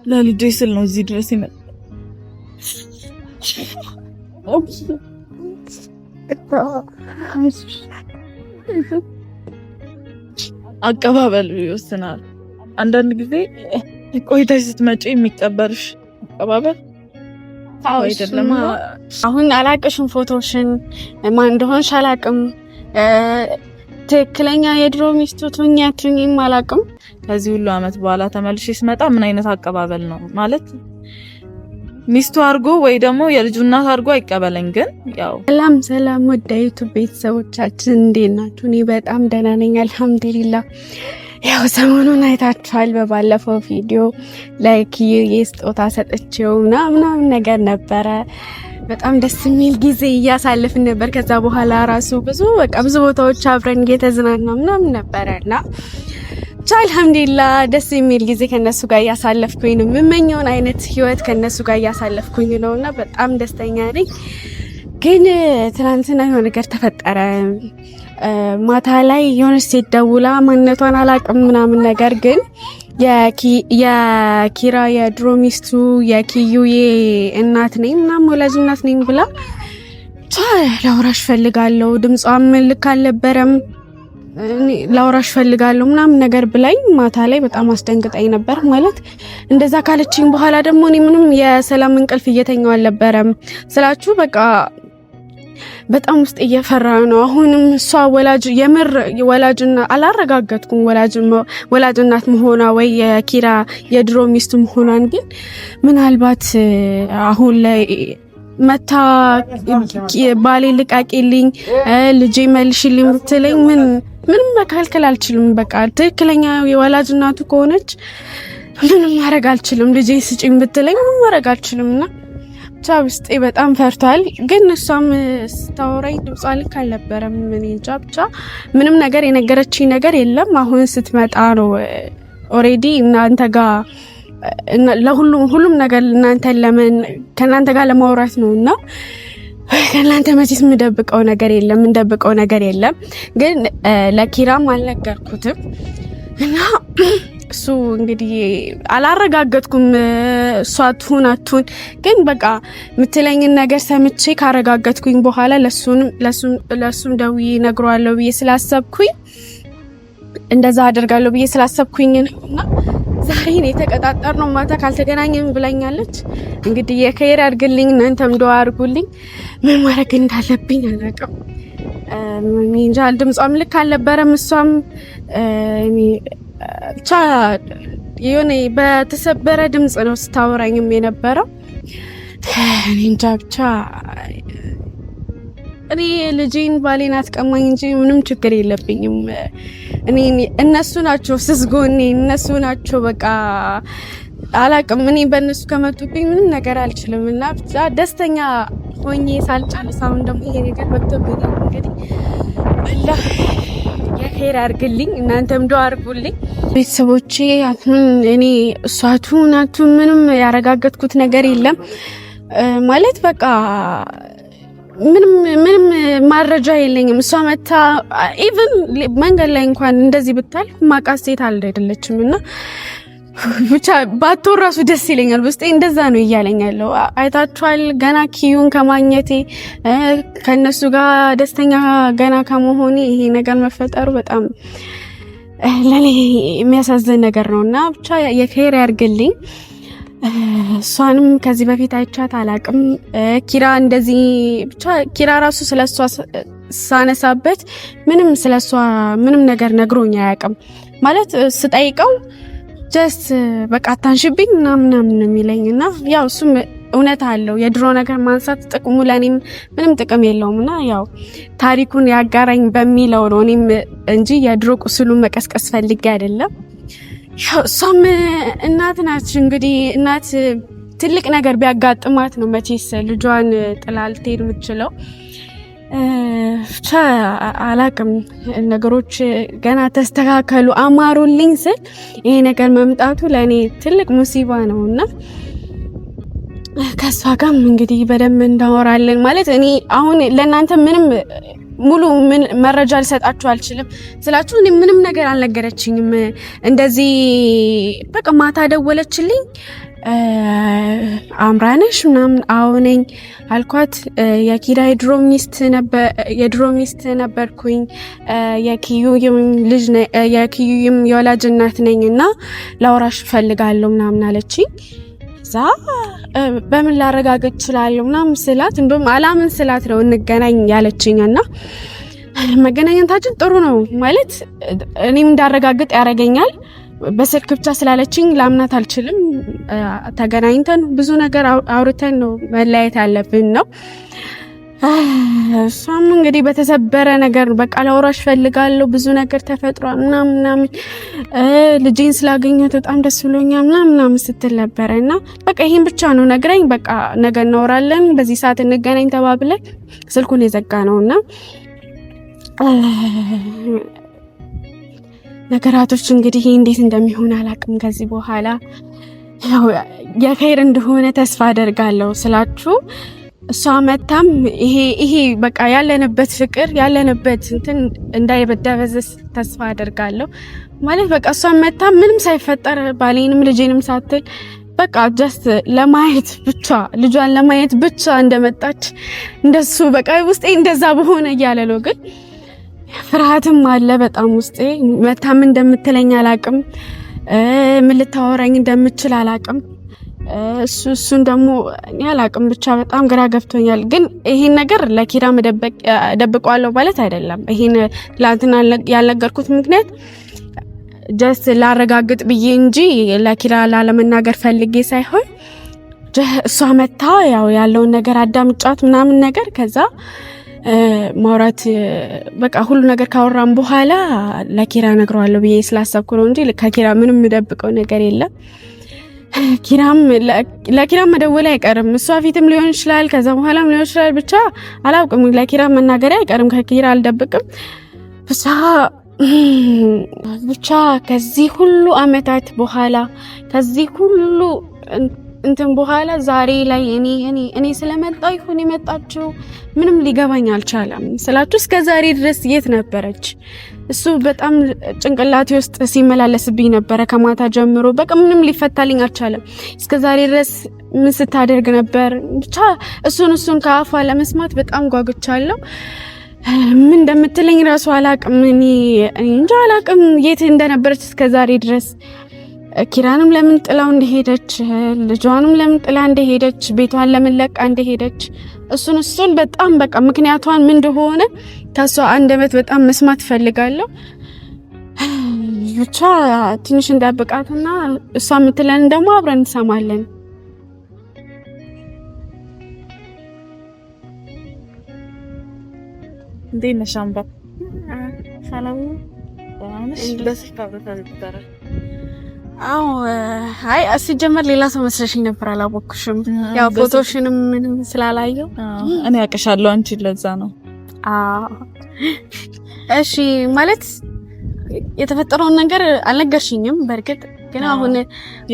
ለልጄ ስል ነው እዚህ ድረስ ይመጣ አቀባበል ይወስናል። አንዳንድ ጊዜ ቆይተሽ ስትመጪ የሚቀበልሽ አቀባበል አይደለም። አሁን አላቅሽም፣ ፎቶሽን ማን እንደሆንሽ አላቅም። ትክክለኛ የድሮ ሚስቱ ትኛቱኝም አላቅም። ከዚህ ሁሉ አመት በኋላ ተመልሼ ስመጣ ምን አይነት አቀባበል ነው ማለት ሚስቱ አርጎ ወይ ደግሞ የልጁ እናት አርጎ አይቀበለኝ። ግን ያው ሰላም ወደ ዩቲዩብ ቤተሰቦቻችን እንዴት ናችሁ? እኔ በጣም ደህና ነኝ አልሐምዱሊላህ። ያው ሰሞኑን አይታችኋል በባለፈው ቪዲዮ ላይክ የስጦታ ሰጥቼው ምናምን ነገር ነበረ። በጣም ደስ የሚል ጊዜ እያሳለፍን ነበር። ከዛ በኋላ ራሱ ብዙ ቦታዎች አብረን እየተዝናና ምናምን ነበረና አልሐምዱሊላህ ደስ የሚል ጊዜ ከነሱ ጋር እያሳለፍኩኝ ነው። የምመኘውን አይነት ህይወት ከነሱ ጋር እያሳለፍኩኝ ነውና በጣም ደስተኛ ነኝ። ግን ትናንትና የሆነ ነገር ተፈጠረ። ማታ ላይ የሆነች ሴት ደውላ ማንነቷን አላቅም ምናምን ነገር ግን የኪራ የድሮ ሚስቱ የኪዩዬ እናት ነኝ ምናምን ወላጅ እናት ነኝ ብላ ላውራሽ ፈልጋለሁ፣ ድምጿም ልክ አልነበረም፣ ላውራሽ ፈልጋለሁ ምናምን ነገር ብላኝ ማታ ላይ በጣም አስደንግጣኝ ነበር። ማለት እንደዛ ካለችኝ በኋላ ደግሞ እኔ ምንም የሰላም እንቅልፍ እየተኛው አልነበረም ስላችሁ በቃ በጣም ውስጥ እየፈራ ነው። አሁንም እሷ ወላጅና አላረጋገጥኩም ወላጅ እናት መሆኗ ወይ የኪራ የድሮ ሚስቱ መሆኗን። ግን ምናልባት አሁን ላይ መታ ባሌ ልቃቂልኝ ልጄ መልሽልኝ ብትለኝ ምንም መከልከል አልችልም። በቃ ትክክለኛ የወላጅ እናቱ ከሆነች ምንም ማድረግ አልችልም። ልጄ ስጪኝ ብትለኝ ምንም ማድረግ አልችልምና ብቻ ውስጤ በጣም ፈርቷል። ግን እሷም ስታወራኝ ድምጿ ልክ አልነበረም። ምን እንጃ ብቻ ምንም ነገር የነገረችኝ ነገር የለም። አሁን ስትመጣ ነው ኦሬዲ እናንተ ጋር ሁሉም ነገር ከእናንተ ጋር ለማውራት ነውና ከእናንተ መቼስ የምደብቀው ነገር የለም። ግን ለኪራም አልነገርኩትም እና እሱ እንግዲህ አላረጋገጥኩም እሷ ትሁን አትሁን። ግን በቃ የምትለኝን ነገር ሰምቼ ካረጋገጥኩኝ በኋላ ለሱም ደውዬ እነግረዋለሁ ብዬ ስላሰብኩኝ እንደዛ አደርጋለሁ ብዬ ስላሰብኩኝ ነውና ዛሬ ነው የተቀጣጠርነው። ማታ ካልተገናኘን ብላኛለች። እንግዲህ የኸይር አድርግልኝ፣ እናንተም ዱአ አድርጉልኝ። ምን ማድረግ እንዳለብኝ አላውቅም። እንጃ ድምጿም ልክ አልነበረም። እሷም ብቻ የሆነ በተሰበረ ድምጽ ነው ስታወራኝም የነበረው። እንጃ ብቻ እኔ ልጄን ባሌን አትቀማኝ እንጂ ምንም ችግር የለብኝም። እነሱ ናቸው ስስጎኔ፣ እነሱ ናቸው በቃ አላቅም። እኔ በእነሱ ከመጡብኝ ምንም ነገር አልችልም እና ብቻ ደስተኛ ሆኜ ሳልጨርስ አሁን ደግሞ ይሄ ነገር መጥቶብኝ እንግዲህ አላህ የኸይር አድርግልኝ፣ እናንተም ዱአ አድርጉልኝ ቤተሰቦቼ። አሁን እኔ እሷቱ ናቱ ምንም ያረጋገጥኩት ነገር የለም ማለት በቃ ምንም ማረጃ የለኝም። እሷ መታ ኢቭን መንገድ ላይ እንኳን እንደዚህ ብታል ማቃስ ሴት አይደለችም እና ብቻ ባትወር ራሱ ደስ ይለኛል። ውስጤ እንደዛ ነው እያለኝ ያለው አይታችኋል። ገና ኪዩን ከማግኘቴ ከነሱ ጋር ደስተኛ ገና ከመሆኔ ይሄ ነገር መፈጠሩ በጣም ለኔ የሚያሳዝን ነገር ነውና ብቻ የኸይር ያርግልኝ። እሷንም ከዚህ በፊት አይቻት አላቅም። ኪራ እንደዚህ ብቻ ኪራ ራሱ ስለሷ ሳነሳበት ስለሷ ምንም ነገር ነግሮኝ አያውቅም። ማለት ስጠይቀው ጀስት በቃ አታንሽብኝ ምናምን የሚለኝና ያው እሱም እውነት አለው። የድሮ ነገር ማንሳት ጥቅሙ ለኔም ምንም ጥቅም የለውምና ያው ታሪኩን ያጋራኝ በሚለው ነው እኔም እንጂ የድሮ ቁስሉን መቀስቀስ ፈልጌ አይደለም። እሷም እናት ናት። እንግዲህ እናት ትልቅ ነገር ቢያጋጥማት ነው መቼስ ልጇን ጥላ ልትሄድ የምትችለው። ብቻ አላቅም። ነገሮች ገና ተስተካከሉ አማሩልኝ ስል ይሄ ነገር መምጣቱ ለእኔ ትልቅ ሙሲባ ነውና ከሷ ጋርም እንግዲህ በደንብ እንዳወራለን። ማለት እኔ አሁን ለእናንተ ምንም ሙሉ መረጃ ልሰጣችሁ አልችልም ስላችሁ እኔ ምንም ነገር አልነገረችኝም። እንደዚህ በቃ ማታ ደወለችልኝ። አምራነሽ ምናምን አዎ ነኝ አልኳት። የኪራ የድሮ ሚስት ነበርኩኝ። የኪዩም የወላጅ እናት ነኝና ላውራሽ ፈልጋለሁ ምናምን አለችኝ። እዛ በምን ላረጋግጥ እችላለሁ ምናምን ስላት እንደውም አላምን ስላት ነው እንገናኝ ያለችኝና መገናኘታችን ጥሩ ነው ማለት እኔም እንዳረጋግጥ ያረጋኛል። በስልክ ብቻ ስላለችኝ ላምናት አልችልም። ተገናኝተን ብዙ ነገር አውርተን ነው መለያየት ያለብን ነው። እሷም እንግዲህ በተሰበረ ነገር በቃ ላውራሽ ፈልጋለሁ ብዙ ነገር ተፈጥሯል ምናምን ልጄን ስላገኘሁት በጣም ደስ ብሎኛል ምናምን ስትል ነበረና በቃ ይሄን ብቻ ነው ነግረኝ በቃ ነገ እናወራለን በዚህ ሰዓት እንገናኝ ተባብለን ስልኩን የዘጋ ነውና ነገራቶች እንግዲህ እንዴት እንደሚሆን አላቅም። ከዚህ በኋላ ያው የኸይር እንደሆነ ተስፋ አደርጋለሁ ስላችሁ እሷ መታም ይሄ በቃ ያለንበት ፍቅር ያለንበት እንትን እንዳይበደበዝስ ተስፋ አደርጋለሁ። ማለት በቃ እሷ መታም ምንም ሳይፈጠር ባሌንም ልጄንም ሳትል በቃ ጀስት ለማየት ብቻ ልጇን ለማየት ብቻ እንደመጣች እንደሱ በቃ ውስጤ እንደዛ በሆነ እያለ ነው። ግን ፍርሃትም አለ በጣም ውስጤ። መታም እንደምትለኝ አላቅም፣ ምን ልታወራኝ እንደምችል አላቅም። እሱን ደግሞ እኔ አላቅም። ብቻ በጣም ግራ ገብቶኛል። ግን ይሄን ነገር ለኪራ ደብቀዋለሁ ማለት አይደለም። ይሄን ላንተና ያልነገርኩት ምክንያት ጀስት ላረጋግጥ ብዬ እንጂ ለኪራ ላለመናገር ፈልጌ ሳይሆን እሷ መታ ያለውን ነገር አዳምጫት ምናምን ነገር ከዛ ማውራት በቃ ሁሉ ነገር ካወራን በኋላ ለኪራ ነግረዋለሁ ብዬ ስላሰብኩ ነው እንጂ ከኪራ ምንም የምደብቀው ነገር የለም። ለኪራም መደወል አይቀርም። እሷ ፊትም ሊሆን ይችላል፣ ከዛ በኋላም ሊሆን ይችላል። ብቻ አላውቅም። ለኪራ መናገር አይቀርም። ከኪራ አልደብቅም። ብቻ ከዚህ ሁሉ አመታት በኋላ ከዚህ ሁሉ እንትን በኋላ ዛሬ ላይ እኔ ስለመጣሁ ይሁን የመጣችው ምንም ሊገባኝ አልቻለም። ስላችሁ እስከ ዛሬ ድረስ የት ነበረች? እሱ በጣም ጭንቅላቴ ውስጥ ሲመላለስብኝ ነበረ ከማታ ጀምሮ። በቃ ምንም ሊፈታልኝ አልቻለም። እስከ ዛሬ ድረስ ምን ስታደርግ ነበር? ብቻ እሱን ከአፏ ለመስማት በጣም ጓጉቻለሁ። ምን እንደምትለኝ ራሱ አላቅም። እኔ እንጃ አላቅም የት እንደነበረች እስከ ዛሬ ድረስ። ኪራንም ለምን ጥላው እንደሄደች፣ ልጇንም ለምን ጥላ እንደሄደች፣ ቤቷን ለምን ለቃ እንደሄደች እሱን በጣም በቃ ምክንያቷን ምን እንደሆነ ከሷ አንደበት በጣም መስማት ፈልጋለሁ። ብቻ ትንሽ እንዳብቃትና እሷ የምትለን ደግሞ አብረን እንሰማለን። እንዴት ነሽ አምባ? ሰላም ነሽ? አዎ። አይ ሲጀመር ሌላ ሰው መስለሽኝ ነበር፣ አላወኩሽም። ያው ፎቶሽንም ምንም ስላላየው እኔ አውቅሻለሁ አንቺ ለዛ ነው። እሺ ማለት የተፈጠረውን ነገር አልነገርሽኝም። በርግጥ ግን አሁን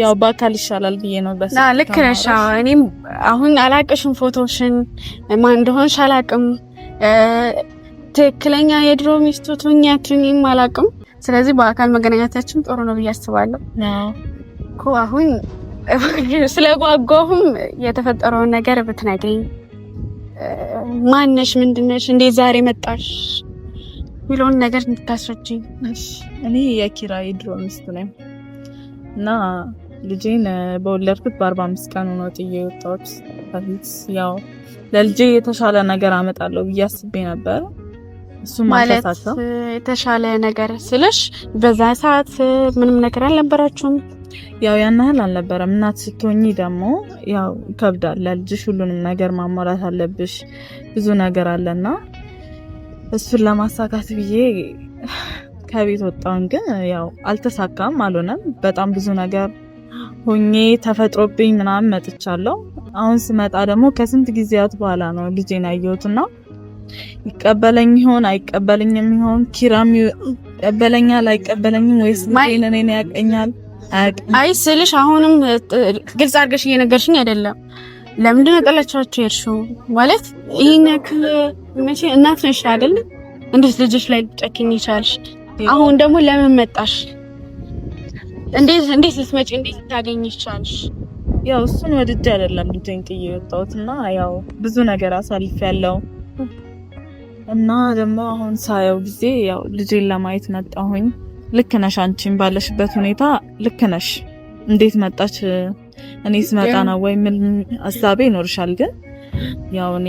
ያው በአካል ይሻላል ብዬ ነው። ልክ ነሽ። እኔም አሁን አላውቅሽም፣ ፎቶሽን ማን እንደሆንሽ አላውቅም። ትክክለኛ የድሮ ሚስቱ ትኛቱኝም አላውቅም። ስለዚህ በአካል መገናኘታችን ጥሩ ነው ብዬ አስባለሁ። እኮ አሁን ስለጓጓሁም የተፈጠረውን ነገር ብትነግሪኝ፣ ማነሽ፣ ምንድነሽ፣ እንዴት ዛሬ መጣሽ ሚለውን ነገር እንድታስረጂኝ። እኔ የኪራ የድሮ ሚስቱ ነኝ እና ልጄን በወለድኩት በ45 ቀኑ ነው ጥዬ የወጣሁት። ያው ለልጄ የተሻለ ነገር አመጣለሁ ብዬ አስቤ ነበር። እሱ ማለት የተሻለ ነገር ስለሽ በዛ ሰዓት ምንም ነገር አልነበራችሁም? ያው ያን ያህል አልነበረም። እናት ስትሆኚ ደግሞ ያው ይከብዳል። ለልጅሽ ሁሉንም ነገር ማሟላት አለብሽ። ብዙ ነገር አለና እሱን ለማሳካት ብዬ ከቤት ወጣሁ። ግን ያው አልተሳካም፣ አልሆነም። በጣም ብዙ ነገር ሆኜ ተፈጥሮብኝ ምናምን መጥቻለሁ። አሁን ስመጣ ደግሞ ከስንት ጊዜያት በኋላ ነው ልጄን ያየሁትና ይቀበለኝ ይሆን አይቀበለኝም ይሆን? ኪራም ይቀበለኛል አይቀበለኝም ወይስ እኔን ያቀኛል? አይ ስልሽ አሁንም ግልጽ አድርገሽ እየነገርሽኝ አይደለም። ለምንድን ነው ጥላቻችሁ የሄድሽው? ማለት ይሄን ያክል መቼ እናት ነሽ አይደል? እንዴት ልጅሽ ላይ ልትጨክኝ ይቻልሽ? አሁን ደግሞ ለምን መጣሽ? እንዴት ልትመጪ እንዴት ታገኝ ይቻልሽ? ያው እሱን ወድጄ አይደለም ልጄን ጥዬ የወጣሁትና ያው ብዙ ነገር አሳልፌያለሁ እና ደግሞ አሁን ሳየው ጊዜ ያው ልጄን ለማየት መጣሁኝ። ልክ ነሽ፣ አንቺም ባለሽበት ሁኔታ ልክ ነሽ። እንዴት መጣች? እኔ ስመጣ ነው ወይ ምን ሀሳቤ ይኖርሻል። ግን ያው እኔ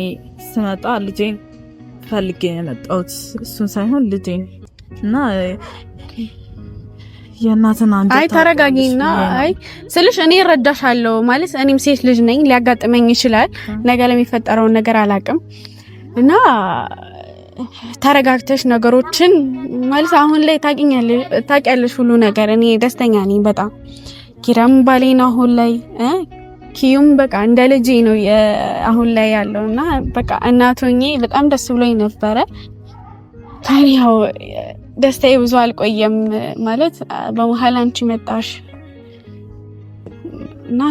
ስመጣ ልጄን ፈልጌ የመጣሁት እሱን ሳይሆን ልጄን እና የእናትና አንተ አይ ተረጋጊና፣ አይ ስልሽ እኔ እረዳሻለሁ ማለት እኔም ሴት ልጅ ነኝ፣ ሊያጋጥመኝ ይችላል። ነገ ለሚፈጠረው ነገር አላውቅም እና ተረጋግተሽ ነገሮችን ማለት አሁን ላይ ታውቂያለሽ ሁሉ ነገር። እኔ ደስተኛ ነኝ በጣም ኪራም ባሌን አሁን ላይ ኪዩም በቃ እንደ ልጄ ነው አሁን ላይ ያለውና በቃ እናቶኜ በጣም ደስ ብሎኝ ነበረ። ታዲያው ደስታዬ ብዙ አልቆየም ማለት በመሀል አንቺ መጣሽ እና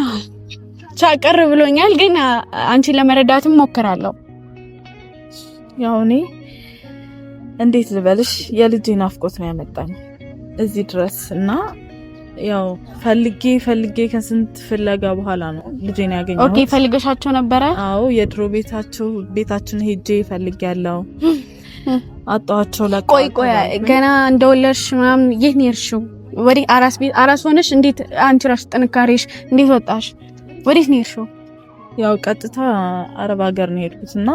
ቻቀር ብሎኛል። ግን አንቺ ለመረዳትም ሞክራለሁ። ያው እኔ እንዴት ልበልሽ የልጄ ናፍቆት ነው ያመጣኝ እዚህ ድረስ እና ያው ፈልጌ ከስንት ፍለጋ በኋላ ነው ልጄን ያገኘሁት። ኦኬ ፈልገሻቸው ነበረ? አዎ የድሮ ቤታችን ሄጄ ፈልጌያለሁ። አጣዋቸው ለቃ። ቆይ ገና እንደወለድሽ ምናምን የት ነው የሄድሽው? ወዴ አራስ ሆነሽ እንዴት አንቺ ራስ ጥንካሬሽ እንዴት ወጣሽ? ወዴት ነው የሄድሽው? ያው ቀጥታ አረብ ሀገር ነው የሄድኩትና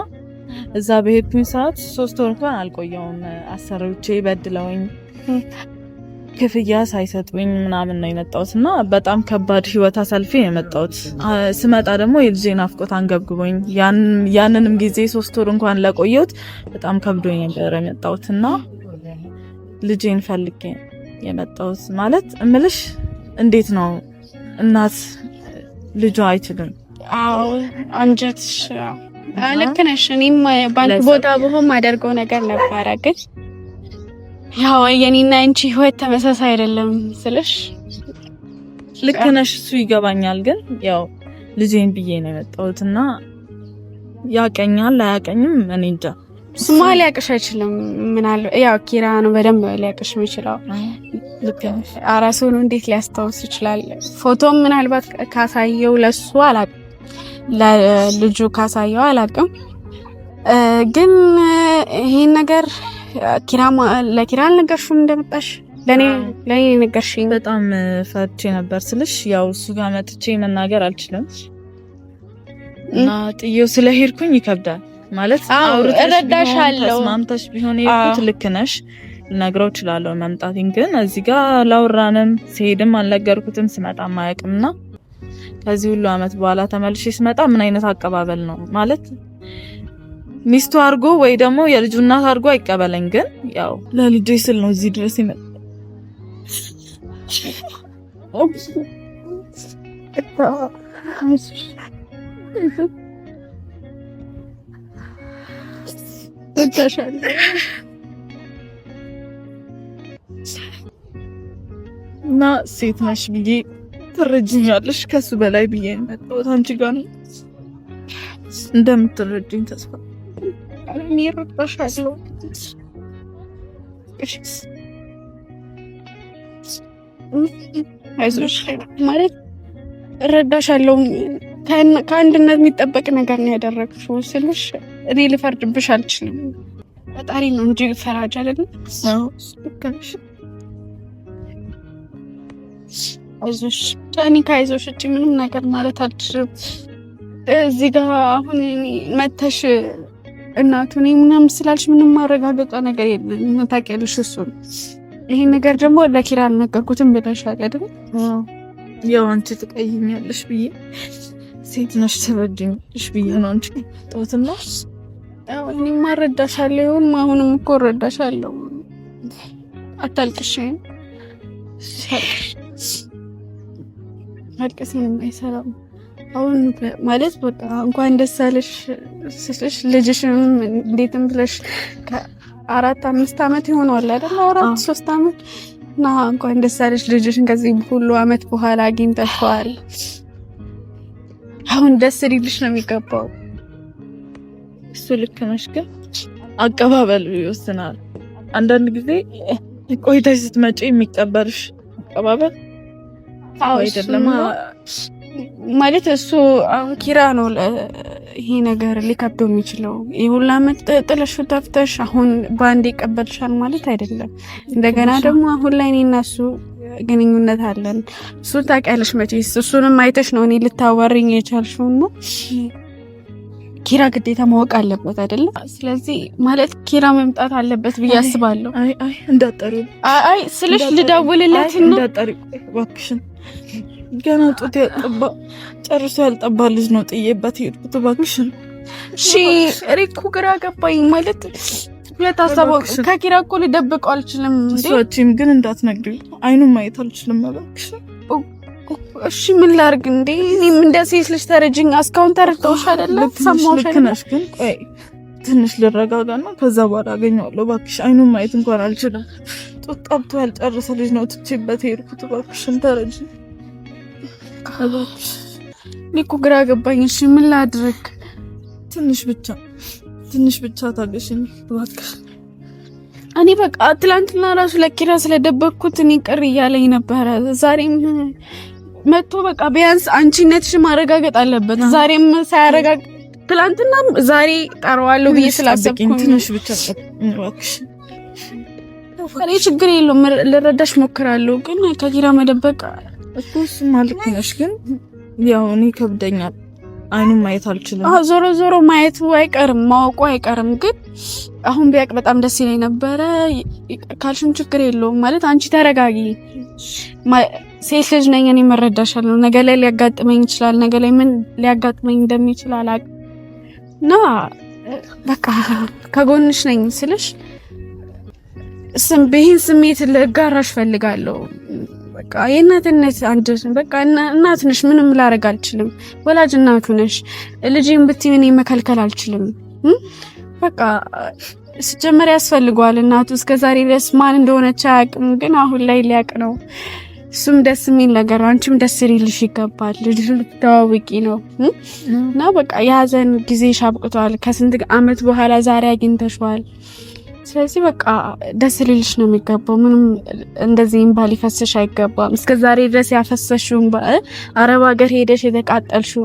እዛ በሄድኩኝ ሰዓት 3 ወር እንኳን አልቆየውም። አሰሪዎቼ በድለውኝ ክፍያ ሳይሰጡኝ ምናምን ነው የመጣሁትና በጣም ከባድ ህይወት አሳልፌ የመጣሁት። ስመጣ ደግሞ የልጄ ናፍቆት አንገብግቦኝ ያንንም ጊዜ 3 ወር እንኳን ለቆየሁት በጣም ከብዶኝ ነበር የመጣሁትና ልጄን ፈልጌ የመጣሁት ማለት እምልሽ እንዴት ነው እናት ልጇ አይችልም? አዎ አንጀትሽ ልክ ነሽ። እኔም ባንክ ቦታ ብሆን ማደርገው ነገር ነበረ ግን ያው የኔና አንቺ ህይወት ተመሳሳይ አይደለም ስልሽ ልክ ነሽ። እሱ ይገባኛል። ግን ያው ልጄን ብዬ ነው የመጣሁትና ያቀኛል አያቀኝም እኔ እንጃ። ስማ ሊያቅሽ አይችልም። ምናልባት ያው ኪራ ነው በደንብ ሊያቅሽ የሚችለው። ልክ ነሽ። አራሱን እንዴት ሊያስታውስ ይችላል? ፎቶም ምናልባት ካሳየው ለሱ አላቅም፣ ለልጁ ካሳየው አላቅም። ግን ይሄን ነገር ለኪራ አልነገርሽም እንደመጣሽ? ለኔ ነገርሽኝ። በጣም ፈርቼ ነበር ስልሽ ያው እሱ ጋር መጥቼ መናገር አልችልም እና ጥዬው ስለሄድኩኝ ይከብዳል ማለት። እረዳሻለሁ። ተስማምተሽ ቢሆን የሄድኩት ልክ ነሽ፣ ልነግረው እችላለሁ መምጣቴን። ግን እዚህ ጋር ላወራንም ሲሄድም አልነገርኩትም፣ ስመጣም አያውቅምና ከዚህ ሁሉ አመት በኋላ ተመልሼ ስመጣ ምን አይነት አቀባበል ነው ማለት ሚስቱ አርጎ ወይ ደግሞ የልጁ እናት አርጎ አይቀበለኝ። ግን ያው ለልጄ ስል ነው እዚህ ድረስ ይመጣ። እና ሴት ነሽ ብዬ ትረጅኛለሽ ከሱ በላይ ብዬ መጣሁት አንቺ ጋር ነው እንደምትረጅኝ ተስፋ ሚረዳሻለሁ። አይዞሽ ማለት እረዳሻለሁ። ከአንድነት የሚጠበቅ ነገር ነው ያደረግሽው ስልሽ እኔ ልፈርድብሽ አልችልም። ፈጣሪ ነው እንጂ ፈራጅ አይደለም። አይዞሽ እኔ ከአይዞሽ እጪ ምንም ነገር ማለት አልችልም። እዚህ ጋር አሁን መተሽ እናቱ ነኝ ምናምን ስላልሽ ምንም ማረጋገጫ ነገር የለም። ታውቂያለሽ እሱን። ይሄን ነገር ደግሞ ለኪራ አልነገርኩትም ብለሻል አይደል? ያው አንቺ ትቀይኛለሽ ብዬ ሴት ነሽ ትረጅኛለሽ ብዬ ነው አንቺ ጦትና ያው እኔ ማረዳሻለሁ። አሁንም እኮ እረዳሻለሁ። አታልቅሽ። አልቅስ ምንም አይሰራም። አሁን ማለት በቃ እንኳን ደስ አለሽ ስልሽ ልጅሽም እንዴትም ብለሽ 4-5 አመት ይሆናል አይደል? 4-3 አመት እና እንኳን ደስ አለሽ ልጅሽን ከዚህ ሁሉ አመት በኋላ አግኝተሽዋል። አሁን ደስ ሊልሽ ነው የሚገባው። እሱ ልክ ነሽ። ግን አቀባበል ይወስናል። አንዳንድ ጊዜ ቆይተሽ ስትመጪ የሚቀበልሽ አቀባበል አይደለም ማለት እሱ አሁን ኪራ ነው ይሄ ነገር ሊከብደው የሚችለው። ይሁላ ጥለሽ ተፍተሽ አሁን ባንዴ ይቀበልሻል ማለት አይደለም። እንደገና ደግሞ አሁን ላይ እኔና እሱ ግንኙነት አለን። እሱ ታውቂያለሽ መቼስ እሱንም አይተሽ ነው እኔ ልታወሪኝ የቻልሽው ነው። ኪራ ግዴታ ማወቅ አለበት አይደለም። ስለዚህ ማለት ኪራ መምጣት አለበት ብዬ አስባለሁ። አይ እንዳጠሪ ስልሽ ልደውልለት ነው። እንዳጠሪ እባክሽን ገና ጡት ያጠባ ጨርሶ ያልጠባ ልጅ ነው ጥዬበት ሄድኩት። እባክሽን እሺ። እኮ ግራ ገባኝ ማለት ለታሰበው ከኪራ እኮ ልደብቀው አልችልም። እሷችም ግን እንዳትነግሪው አይኑን ማየት አልችልም። እባክሽን እሺ ምን ላድርግ እንዴ? እኔም እንደ ሴት ልጅ ተረጅኝ። እስካሁን ተረድተውሽ አይደለ? ሰማሁሽ አይደለ? ግን ቆይ ትንሽ ልረጋጋና ከዛ በኋላ አገኘዋለሁ። እባክሽ አይኑን ማየት እንኳን አልችልም። ጡት ጠብቶ ያልጨረሰ ልጅ ነው ትቼበት ሄድኩት። እባክሽን ተረጅኝ። እኔ እኮ ግራ ገባኝ። እሺ ምን ላድርግ? ትንሽ ብቻ ታገሽኝ እባክሽ። እኔ በቃ ትላንትና ራሱ ለኪራ ስለደበቅኩት እኔ ቅር እያለኝ ነበረ። ዛሬም መጥቶ በቃ ቢያንስ አንቺነትሽ ማረጋገጥ አለበት። ዛሬም ሳያረጋግጥ ትላንትናም ዛሬ ጠራዋለሁ ብዬ ስላሰብኩኝ ትንሽ ብቻ እባክሽ። እኔ ችግር የለውም ልረዳሽ ሞክራለሁ፣ ግን ከኪራ መደበቅ እኮ እሱማ ልክ ነሽ፣ ግን ያው እኔ ከብደኛል። አይኑን ማየት አልችልም። ዞሮ ዞሮ ማየቱ አይቀርም ማወቁ አይቀርም፣ ግን አሁን ቢያቅ በጣም ደስ ይለኝ ነበረ። ካልሽም ችግር የለውም ማለት አንቺ ተረጋጊ። ሴት ልጅ ነኝ እኔ እረዳሻለሁ። ነገ ላይ ሊያጋጥመኝ ይችላል። ነገ ላይ ምን ሊያጋጥመኝ እንደሚችል አላውቅም እና በቃ ከጎንሽ ነኝ ስልሽ ይህን ስሜት ልጋራሽ ፈልጋለሁ። በቃ የእናትነት አንድ በቃ እናት ነሽ። ምንም ላረግ አልችልም። ወላጅ እናቱ ነሽ። ልጄን ብትይ እኔ መከልከል አልችልም። በቃ ሲጀመር ያስፈልገዋል እናቱ። እስከዛሬ ድረስ ማን እንደሆነች አያውቅም፣ ግን አሁን ላይ ሊያውቅ ነው። እሱም ደስ የሚል ነገር፣ አንቺም ደስ ሊልሽ ይገባል። ልጅ ልትተዋወቂ ነው እና በቃ የሀዘን ጊዜሽ አብቅቷል። ከስንት ዓመት በኋላ ዛሬ አግኝተሽዋል። ስለዚህ በቃ ደስ ሊልሽ ነው የሚገባው። ምንም እንደዚህ እንባ ሊፈስሽ አይገባም። እስከዛሬ ድረስ ያፈሰሽውን አረብ ሀገር ሄደሽ የተቃጠልሽው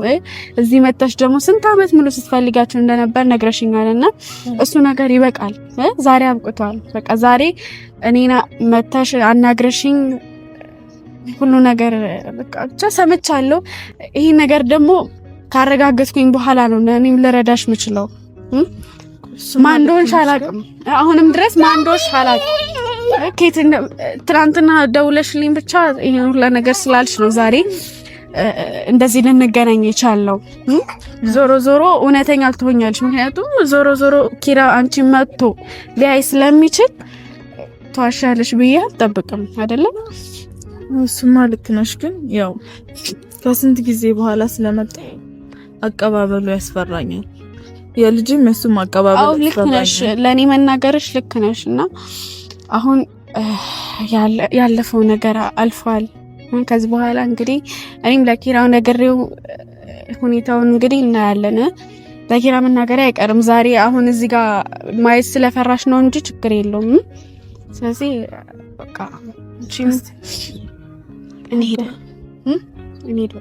እዚህ መጥተሽ ደግሞ ስንት ዓመት ሙሉ ስትፈልጋችሁ እንደነበር ነግረሽኛል እና እሱ ነገር ይበቃል። ዛሬ አብቅቷል። በቃ ዛሬ እኔና መጥተሽ አናግረሽኝ ሁሉ ነገር በቃ ብቻ ሰምቻለሁ። ይሄ ነገር ደግሞ ካረጋገጥኩኝ በኋላ ነው እኔም ልረዳሽ የምችለው። ማን እንደሆንሽ አላውቅም። አሁንም ድረስ ማን እንደሆንሽ አላውቅም። ትናንትና ደውለሽልኝ ብቻ ይሄን ሁሉ ነገር ስላልሽ ነው ዛሬ እንደዚህ ልንገናኝ የቻልነው። ዞሮ ዞሮ እውነተኛ ትሆኛለሽ። ምክንያቱም ዞሮ ዞሮ ኪራ አንቺ መጥቶ ሊያይ ስለሚችል ተዋሻለሽ ብዬ አልጠብቅም አይደለም። እሱማ ልክ ነሽ፣ ግን ያው ከስንት ጊዜ በኋላ ስለመጣ አቀባበሉ ያስፈራኛል። የልጅም እሱም አቀባበሉ ልክ ነሽ፣ ለኔ መናገርሽ ልክ ነሽ። እና አሁን ያለፈው ነገር አልፏል። ከዚህ በኋላ እንግዲህ እኔም ለኪራው ነገሬው ሁኔታውን እንግዲህ እናያለን። ለኪራ መናገር አይቀርም ዛሬ። አሁን እዚህ ጋር ማየት ስለፈራሽ ነው እንጂ ችግር የለውም። ስለዚህ በቃ እንሂድ